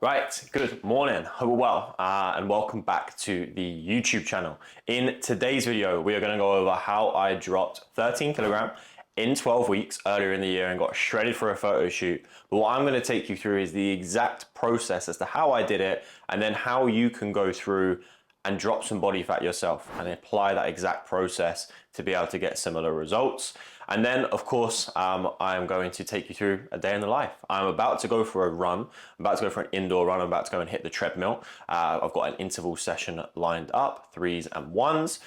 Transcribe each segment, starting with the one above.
Right, good morning, hope you're well, and welcome back to the YouTube channel. In today's video, we are going to go over how I dropped 13 kilogram in 12 weeks earlier in the year and got shredded for a photo shoot. But what I'm going to take you through is the exact process as to how I did it, and then how you can go through and drop some body fat yourself and apply that exact process to be able to get similar results. And then, of course, I'm going to take you through a day in the life. I'm about to go for a run. I'm about to go for an indoor run. I'm about to go and hit the treadmill. I've got an interval session lined up, 3s and 1s.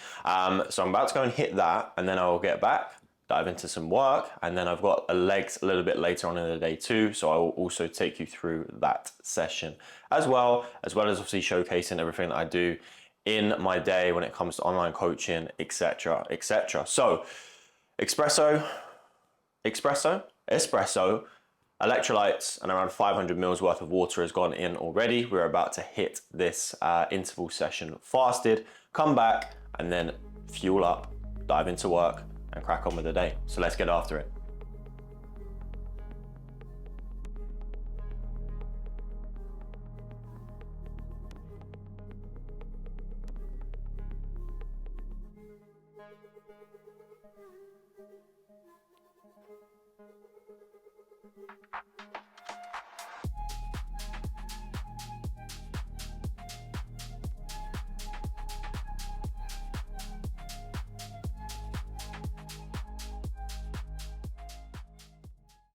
So I'm about to go and hit that, and then I will get back, dive into some work, and then I've got legs a little bit later on in the day too. So I will also take you through that session as well as obviously showcasing everything that I do in my day when it comes to online coaching, etc., etc. So espresso, electrolytes, and around 500 mils worth of water has gone in already. We're about to hit this interval session fasted, come back, and then fuel up, dive into work, and crack on with the day. So let's get after it.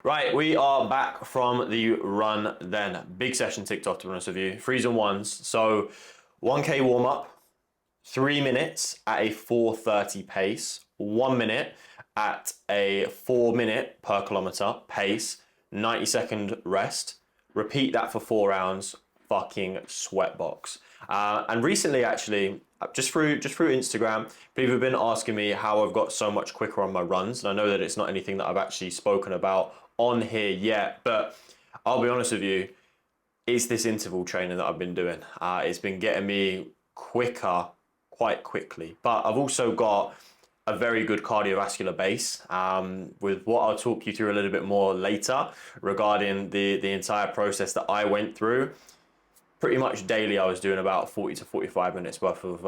Right, we are back from the run then. Big session ticked off, to be honest with you. 3s and 1s. So 1K warm up, 3 minutes at a 4:30 pace, 1 minute at a 4 minute per kilometer pace, 90-second rest. Repeat that for 4 rounds. Fucking sweatbox. And recently, actually, just through Instagram, people have been asking me how I've got so much quicker on my runs. And I know that it's not anything that I've actually spoken about on here yet, but I'll be honest with you, it's this interval training that I've been doing. It's been getting me quicker quite quickly, but I've also got a very good cardiovascular base with what I'll talk you through a little bit more later regarding the entire process that I went through. Pretty much daily, I was doing about 40 to 45 minutes worth of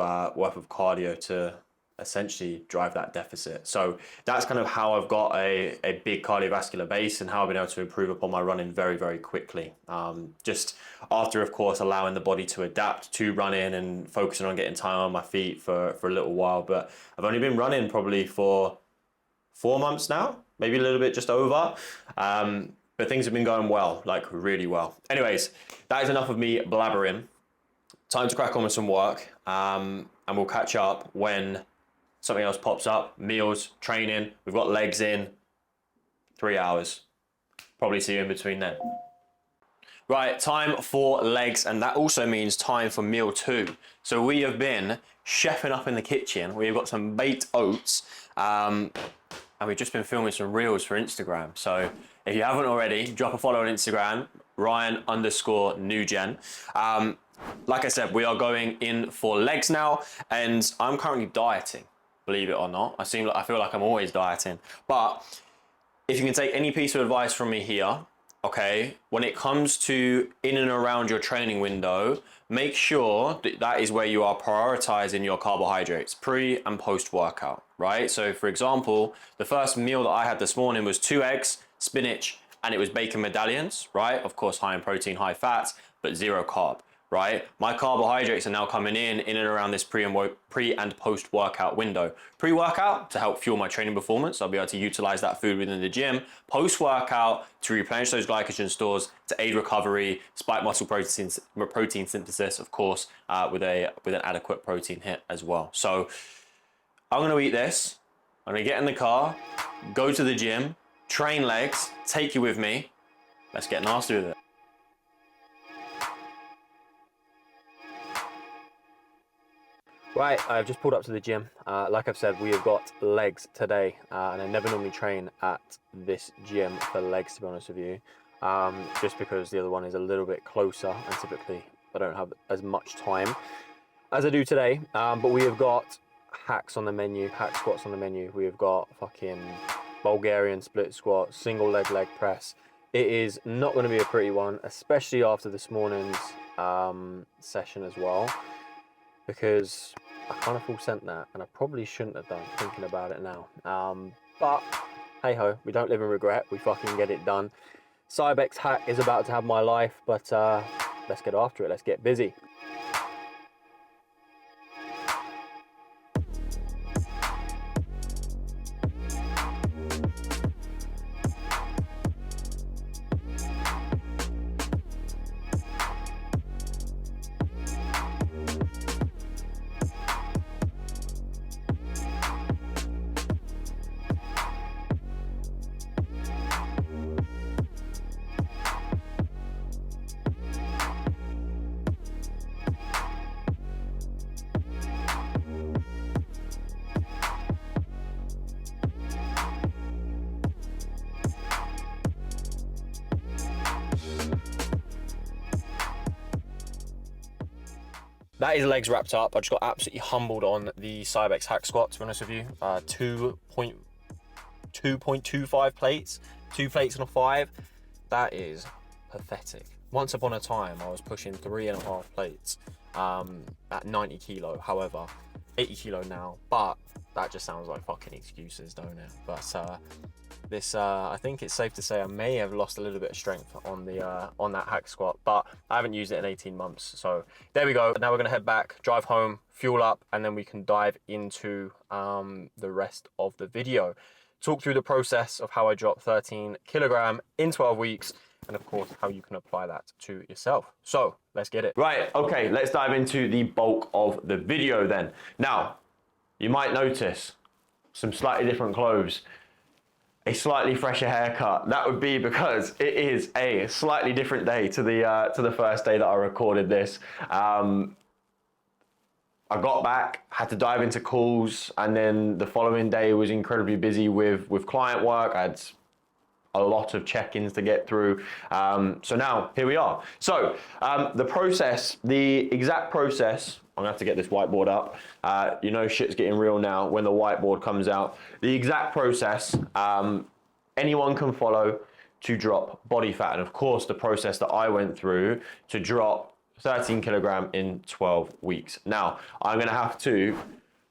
cardio to essentially drive that deficit. So that's kind of how I've got a big cardiovascular base and how I've been able to improve upon my running very, very quickly. Just after, of course, allowing the body to adapt to running and focusing on getting time on my feet for a little while. But I've only been running probably for 4 months now, maybe a little bit just over. But things have been going well, like really well. Anyways, that is enough of me blabbering. Time to crack on with some work, and we'll catch up when something else pops up. Meals, training, we've got legs in, 3 hours. Probably see you in between then. Right, time for legs, and that also means time for meal 2. So we have been chefing up in the kitchen. We've got some baked oats, and we've just been filming some reels for Instagram. So if you haven't already, drop a follow on Instagram, Ryan_newgen. Like I said, we are going in for legs now, and I'm currently dieting, believe it or not. I feel like I'm always dieting. But if you can take any piece of advice from me here, okay, when it comes to in and around your training window, make sure that is where you are prioritizing your carbohydrates pre and post workout, right? So for example, the first meal that I had this morning was 2 eggs, spinach, and it was bacon medallions, right? Of course, high in protein, high fats, but 0 carb, right? My carbohydrates are now coming in and around this pre and post workout window. Pre-workout to help fuel my training performance. I'll be able to utilize that food within the gym. Post-workout to replenish those glycogen stores, to aid recovery, spike muscle protein synthesis, of course, with an adequate protein hit as well. So I'm gonna eat this. I'm gonna get in the car, go to the gym, train legs, take you with me. Let's get nasty with it. Right, I've just pulled up to the gym. Like I've said, we have got legs today, and I never normally train at this gym for legs, to be honest with you, just because the other one is a little bit closer, and typically I don't have as much time as I do today. But we have got hacks on the menu, hack squats on the menu. We have got fucking Bulgarian split squat, single leg press, It is not going to be a pretty one, especially after this morning's session as well, because I kind of full sent that, and I probably shouldn't have done, thinking about it now. But hey ho, we don't live in regret, we fucking get it done. Cybex hack is about to have my life, but let's get after it, let's get busy. That is legs wrapped up. I just got absolutely humbled on the Cybex hack squat, to be honest with you. 2.25 plates, 2 plates and a 5. That is pathetic. Once upon a time, I was pushing 3.5 plates at 90 kilo. However, 80 kilo now, but that just sounds like fucking excuses, don't it? But I think it's safe to say I may have lost a little bit of strength on that hack squat, but I haven't used it in 18 months. So there we go. Now we're gonna head back, drive home, fuel up, and then we can dive into the rest of the video. Talk through the process of how I dropped 13 kilogram in 12 weeks, and of course how you can apply that to yourself. So let's get it. Right, okay, let's dive into the bulk of the video then. Now, you might notice some slightly different clothes, a slightly fresher haircut. That would be because it is a slightly different day to the first day that I recorded this. I got back, had to dive into calls, and then the following day was incredibly busy with client work. I had a lot of check-ins to get through. So now, here we are. So the process, the exact process, I'm gonna have to get this whiteboard up. You know shit's getting real now when the whiteboard comes out. The exact process, anyone can follow to drop body fat. And of course, the process that I went through to drop 13 kilogram in 12 weeks. Now, I'm gonna have to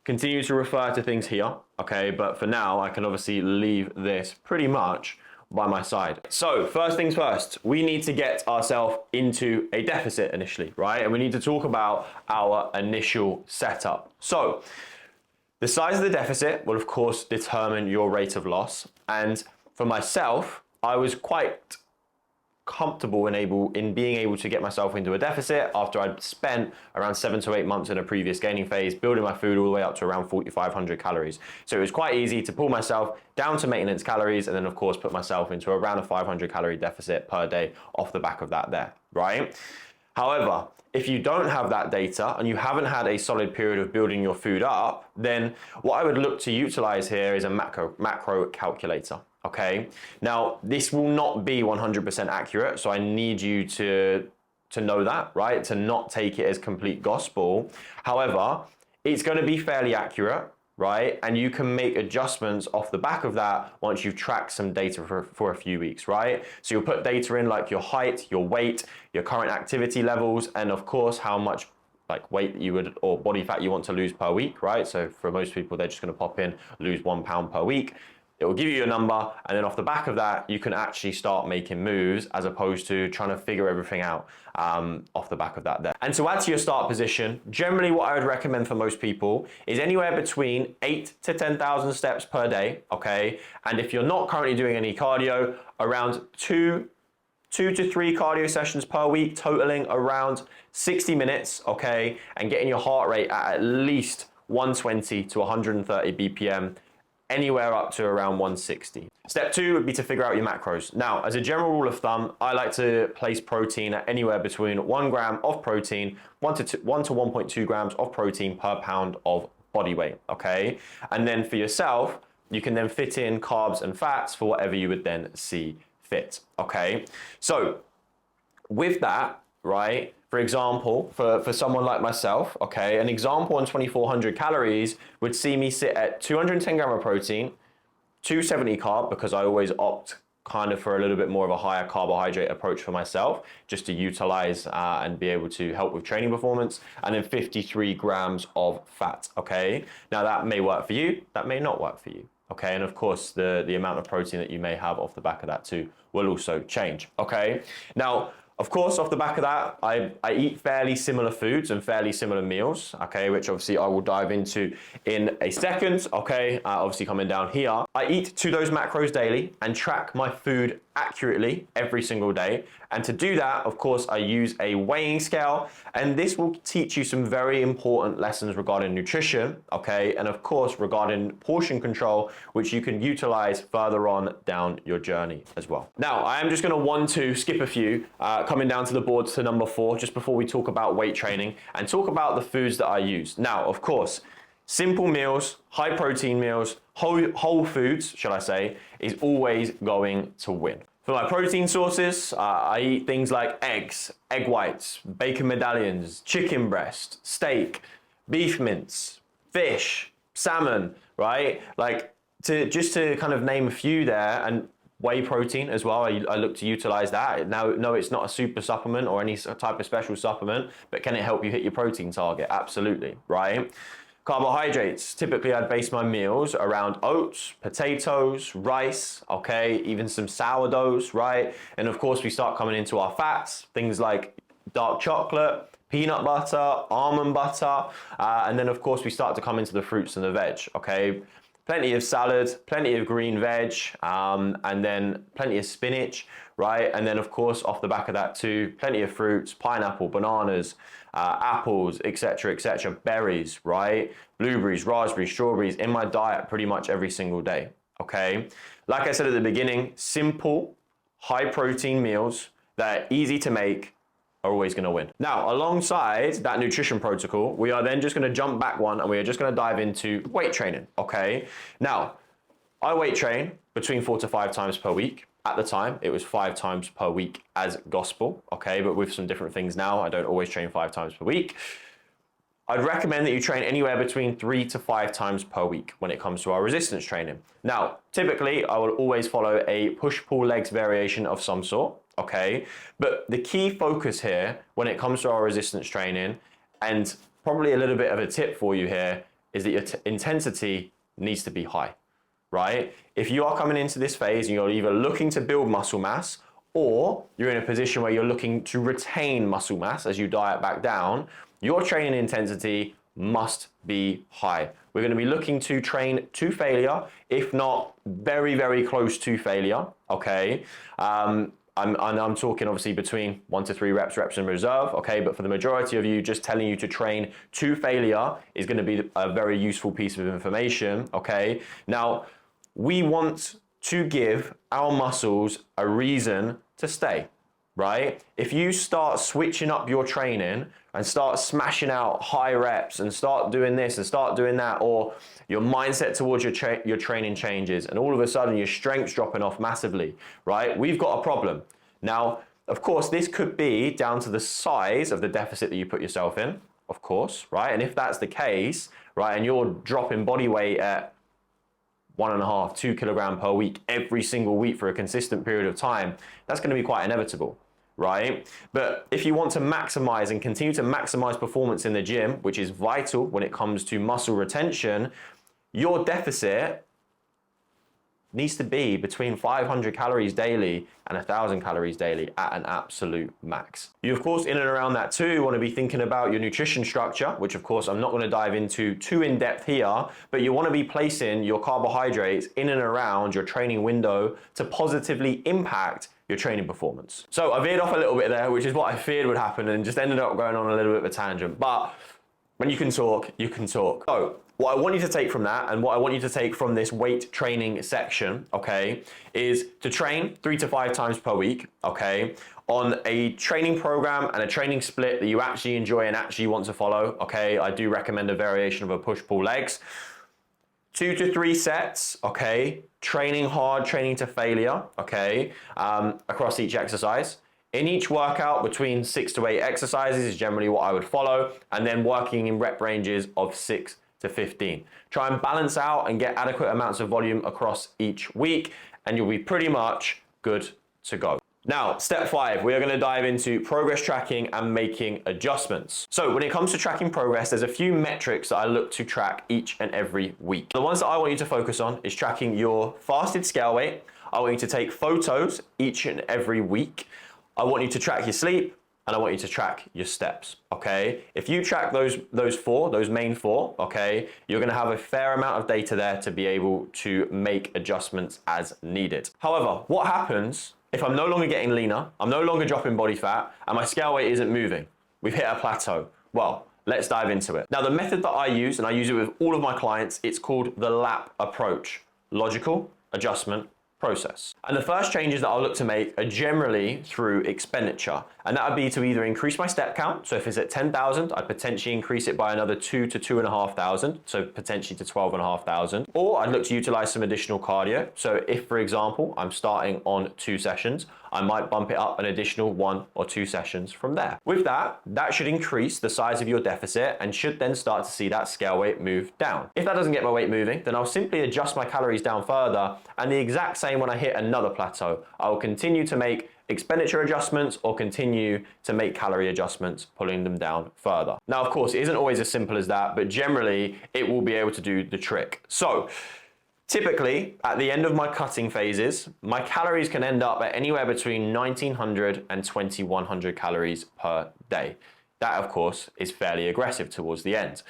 continue to refer to things here, okay? But for now, I can obviously leave this pretty much by my side. So first things first, we need to get ourselves into a deficit initially, right? And we need to talk about our initial setup. So the size of the deficit will of course determine your rate of loss. And for myself, I was quite comfortable in being able to get myself into a deficit after I'd spent around 7 to 8 months in a previous gaining phase, building my food all the way up to around 4,500 calories. So it was quite easy to pull myself down to maintenance calories and then of course put myself into around a 500 calorie deficit per day off the back of that there, right? However, if you don't have that data and you haven't had a solid period of building your food up, then what I would look to utilize here is a macro calculator. Okay, now this will not be 100% accurate, so I need you to know that, right? To not take it as complete gospel. However, it's going to be fairly accurate, right? And you can make adjustments off the back of that once you've tracked some data for a few weeks, right? So you'll put data in like your height, your weight, your current activity levels, and of course how much like weight you would or body fat you want to lose per week, right? So for most people, they're just going to pop in, lose 1 pound per week. It will give you a number, and then off the back of that, you can actually start making moves as opposed to trying to figure everything out off the back of that there. And to add to your start position, generally what I would recommend for most people is anywhere between 8 to 10,000 steps per day, okay? And if you're not currently doing any cardio, around two to three cardio sessions per week, totaling around 60 minutes, okay? And getting your heart rate at least 120 to 130 BPM, anywhere up to around 160. Step 2 would be to figure out your macros. Now, as a general rule of thumb, I like to place protein at anywhere between 1 gram of protein, 1 to 1.2 grams of protein per pound of body weight, okay? And then for yourself, you can then fit in carbs and fats for whatever you would then see fit, okay? So with that, right, for example, for someone like myself, okay, an example on 2,400 calories would see me sit at 210 gram of protein, 270 carb, because I always opt kind of for a little bit more of a higher carbohydrate approach for myself, just to utilize and be able to help with training performance. And then 53 grams of fat, okay? Now that may work for you, that may not work for you, okay? And of course, the amount of protein that you may have off the back of that too will also change, okay? Now, of course, off the back of that, I eat fairly similar foods and fairly similar meals, okay, which obviously I will dive into in a second, okay, obviously coming down here. I eat to those macros daily and track my food accurately every single day. And to do that, of course, I use a weighing scale, and this will teach you some very important lessons regarding nutrition, okay, and of course regarding portion control, which you can utilize further on down your journey as well. Now, I am just going to skip a few, coming down to the boards to number 4, just before we talk about weight training and talk about the foods that I use. Now, of course, simple meals, high protein meals, whole foods, should I say, is always going to win. For my protein sources, I eat things like eggs, egg whites, bacon medallions, chicken breast, steak, beef mince, fish, salmon, right? Like, just to kind of name a few there, and whey protein as well, I look to utilize that. Now, no, it's not a super supplement or any type of special supplement, but can it help you hit your protein target? Absolutely, right? Carbohydrates, typically I'd base my meals around oats, potatoes, rice, okay, even some sourdoughs, right? And of course we start coming into our fats, things like dark chocolate, peanut butter, almond butter, and then of course we start to come into the fruits and the veg, okay? Plenty of salad, plenty of green veg, and then plenty of spinach, right? And then of course off the back of that too, plenty of fruits, pineapple, bananas, apples, etc., berries, right? Blueberries, raspberries, strawberries in my diet pretty much every single day, okay? Like I said at the beginning, simple, high protein meals that are easy to make are always going to win. Now, alongside that nutrition protocol, we are then just going to jump back one and we are just going to dive into weight training, okay? Now, I weight train between 4 to 5 times per week. At the time, it was 5 times per week as gospel, okay? But with some different things now, I don't always train 5 times per week. I'd recommend that you train anywhere between 3 to 5 times per week when it comes to our resistance training. Now, typically, I will always follow a push-pull legs variation of some sort, okay? But the key focus here when it comes to our resistance training, and probably a little bit of a tip for you here, is that your intensity needs to be high, right? If you are coming into this phase and you're either looking to build muscle mass or you're in a position where you're looking to retain muscle mass as you diet back down, your training intensity must be high. We're going to be looking to train to failure, if not very, very close to failure, okay? I'm talking obviously between 1 to 3 reps in reserve, okay? But for the majority of you, just telling you to train to failure is going to be a very useful piece of information, okay? Now, we want to give our muscles a reason to stay, right? If you start switching up your training and start smashing out high reps and start doing this and start doing that, or your mindset towards your training changes and all of a sudden your strength's dropping off massively, right? We've got a problem. Now, of course, this could be down to the size of the deficit that you put yourself in, of course, right? And if that's the case, right, and you're dropping body weight at 1.5, 2 kilogram per week every single week for a consistent period of time, that's going to be quite inevitable, right? But if you want to maximize and continue to maximize performance in the gym, which is vital when it comes to muscle retention, your deficit needs to be between 500 calories daily and 1,000 calories daily at an absolute max. You, of course, in and around that too, want to be thinking about your nutrition structure, which of course I'm not going to dive into too in depth here, but you want to be placing your carbohydrates in and around your training window to positively impact your training performance. So I veered off a little bit there, which is what I feared would happen, and just ended up going on a little bit of a tangent. But when you can talk, you can talk. So what I want you to take from that, and what I want you to take from this weight training section, okay, is to train 3 to 5 times per week, okay, on a training program and a training split that you actually enjoy and actually want to follow, okay. I do recommend a variation of a push-pull legs. 2 to 3 sets, okay, training hard, training to failure, okay, across each exercise. In each workout, between 6 to 8 exercises is generally what I would follow, and then working in rep ranges of 6 to 15. Try and balance out and get adequate amounts of volume across each week, and you'll be pretty much good to go. Now, step 5, we are going to dive into progress tracking and making adjustments. So when it comes to tracking progress, there's a few metrics that I look to track each and every week. The ones that I want you to focus on is tracking your fasted scale weight. I want you to take photos each and every week. I want you to track your sleep, and I want you to track your steps, okay? If you track those main four, okay, you're gonna have a fair amount of data there to be able to make adjustments as needed. However, what happens if I'm no longer getting leaner, I'm no longer dropping body fat, and my scale weight isn't moving? We've hit a plateau. Well, let's dive into it. Now, the method that I use, and I use it with all of my clients, it's called the LAP approach: logical, adjustment, process. And the first changes that I'll look to make are generally through expenditure. And that would be to either increase my step count. So if it's at 10,000, I'd potentially increase it by another 2,000 to 2,500. So potentially to 12,500. Or I'd look to utilize some additional cardio. So if, for example, I'm starting on 2 sessions, I might bump it up an additional 1 or 2 sessions from there. With that, that should increase the size of your deficit and should then start to see that scale weight move down. If that doesn't get my weight moving, then I'll simply adjust my calories down further, and the exact same when I hit another plateau. I will continue to make expenditure adjustments or continue to make calorie adjustments, pulling them down further. Now, of course, it isn't always as simple as that, but generally it will be able to do the trick. So typically, at the end of my cutting phases, my calories can end up at anywhere between 1,900 and 2,100 calories per day. That, of course, is fairly aggressive towards the end.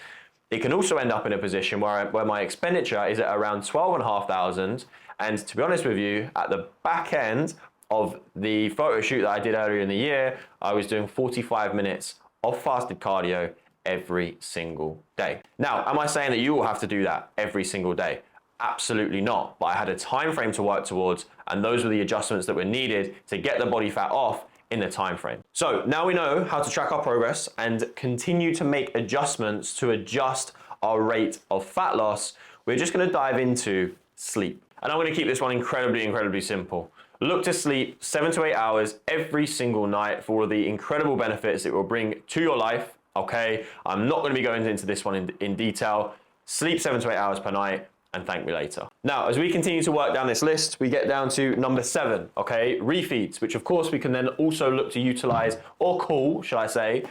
It can also end up in a position where my expenditure is at around 12,500, and to be honest with you, at the back end of the photo shoot that I did earlier in the year, I was doing 45 minutes of fasted cardio every single day. Now, am I saying that you will have to do that every single day? Absolutely not. But I had a time frame to work towards, and those were the adjustments that were needed to get the body fat off in the time frame. So now we know how to track our progress and continue to make adjustments to adjust our rate of fat loss. We're just going to dive into sleep. And I'm going to keep this one incredibly simple. Look to sleep 7 to 8 hours every single night for all of the incredible benefits it will bring to your life, okay? I'm not going to be going into this one in detail. Sleep 7 to 8 hours per night and thank me later. Now, as we continue to work down this list, we get down to number 7, okay? Refeeds, which of course we can then also look to utilize, or call, should I say,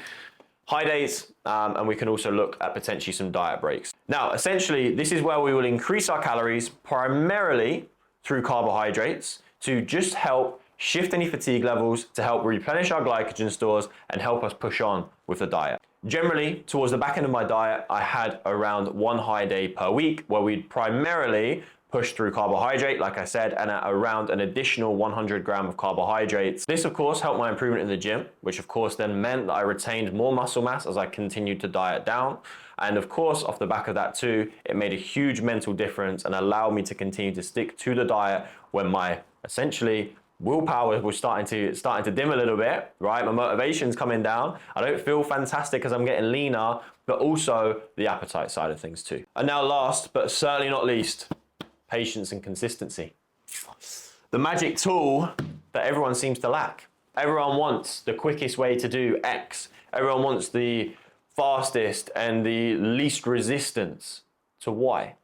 high days, and we can also look at potentially some diet breaks. Now, essentially, this is where we will increase our calories primarily through carbohydrates to just help shift any fatigue levels, to help replenish our glycogen stores and help us push on with the diet. Generally, towards the back end of my diet, I had around 1 high day per week where we'd primarily push through carbohydrate, like I said, and at around an additional 100 gram of carbohydrates. This, of course, helped my improvement in the gym, which of course then meant that I retained more muscle mass as I continued to diet down. And of course, off the back of that too, it made a huge mental difference and allowed me to continue to stick to the diet when my essentially willpower was starting to dim a little bit, right? My motivation's coming down. I don't feel fantastic as I'm getting leaner, but also the appetite side of things too. And now last, but certainly not least, patience and consistency. The magic tool that everyone seems to lack. Everyone wants the quickest way to do X. Everyone wants the fastest and the least resistance to Y,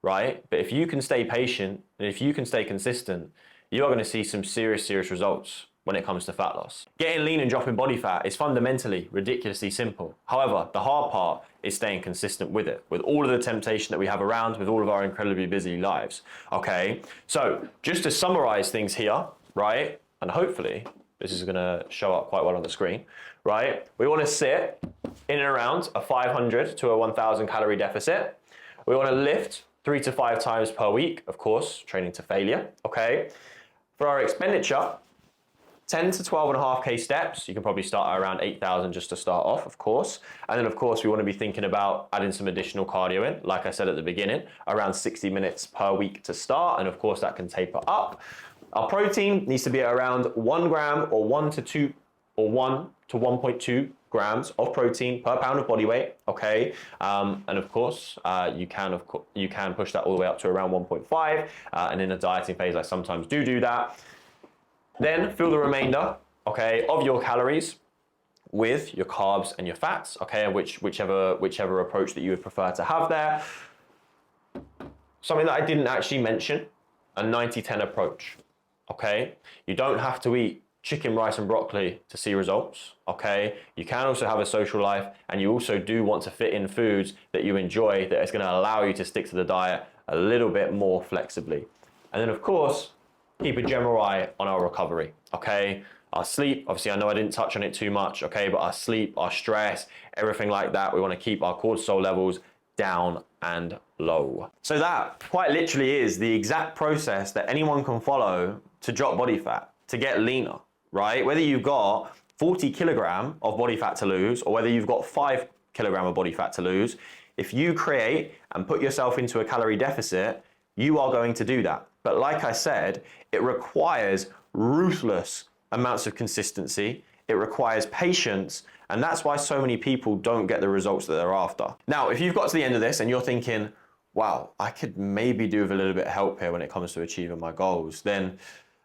right? But if you can stay patient and if you can stay consistent, you are going to see some serious results when it comes to fat loss. Getting lean and dropping body fat is fundamentally ridiculously simple. However, the hard part is staying consistent with it, with all of the temptation that we have around, with all of our incredibly busy lives. Okay, so just to summarize things here, right, and hopefully this is going to show up quite well on the screen, right? We want to sit in and around a 500 to a 1,000 calorie deficit. We want to lift 3 to 5 times per week, of course, training to failure, okay? For our expenditure, 10 to 12.5K steps. You can probably start at around 8,000 just to start off, of course. And then, of course, we want to be thinking about adding some additional cardio in, like I said at the beginning, around 60 minutes per week to start. And, of course, that can taper up. Our protein needs to be at around 1 gram or 1 to 1.2 grams of protein per pound of body weight, okay? And of course, you can push that all the way up to around 1.5, and in a dieting phase, I sometimes do that. Then fill the remainder, okay, of your calories with your carbs and your fats, okay, whichever approach that you would prefer to have there. Something that I didn't actually mention, a 90-10 approach. okay? You don't have to eat chicken, rice, and broccoli to see results, okay? You can also have a social life, and you also do want to fit in foods that you enjoy that is gonna allow you to stick to the diet a little bit more flexibly. And then of course, keep a general eye on our recovery, okay? Our sleep, obviously I know I didn't touch on it too much, okay? But our sleep, our stress, everything like that, we wanna keep our cortisol levels down and low. So that quite literally is the exact process that anyone can follow to drop body fat, to get leaner, right? Whether you've got 40 kilogram of body fat to lose, or whether you've got 5 kilogram of body fat to lose, if you create and put yourself into a calorie deficit, you are going to do that. But like I said, it requires ruthless amounts of consistency. It requires patience, and that's why so many people don't get the results that they're after. Now, if you've got to the end of this and you're thinking, wow, I could maybe do with a little bit of help here when it comes to achieving my goals, then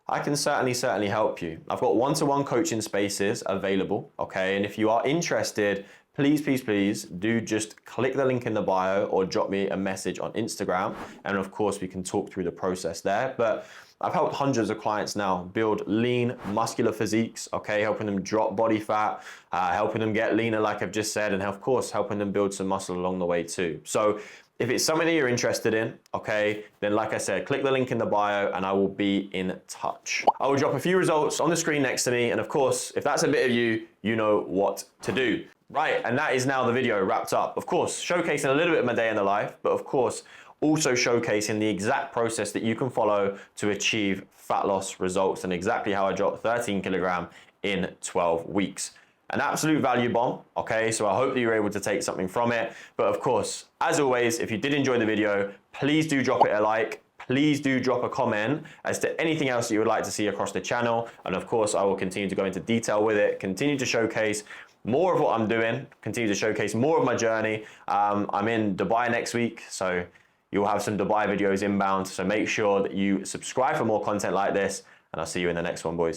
I can certainly help you. I've got one-to-one coaching spaces available, okay? And if you are interested, please do just click the link in the bio or drop me a message on Instagram. And of course, we can talk through the process there. But I've helped hundreds of clients now build lean, muscular physiques, okay? Helping them drop body fat, helping them get leaner, like I've just said, and of course, helping them build some muscle along the way too. So if it's something that you're interested in, okay, then like I said, click the link in the bio and I will be in touch. I will drop a few results on the screen next to me. And of course, if that's a bit of you, you know what to do. Right, and that is now the video wrapped up. Of course, showcasing a little bit of my day in the life, but of course, also showcasing the exact process that you can follow to achieve fat loss results and exactly how I dropped 13 kilogram in 12 weeks. An absolute value bomb, okay? So I hope that you're able to take something from it. But of course, as always, if you did enjoy the video, please do drop it a like. Please do drop a comment as to anything else that you would like to see across the channel. And of course, I will continue to go into detail with it, continue to showcase more of what I'm doing, continue to showcase more of my journey. I'm in Dubai next week, so you'll have some Dubai videos inbound. So make sure that you subscribe for more content like this, and I'll see you in the next one, boys.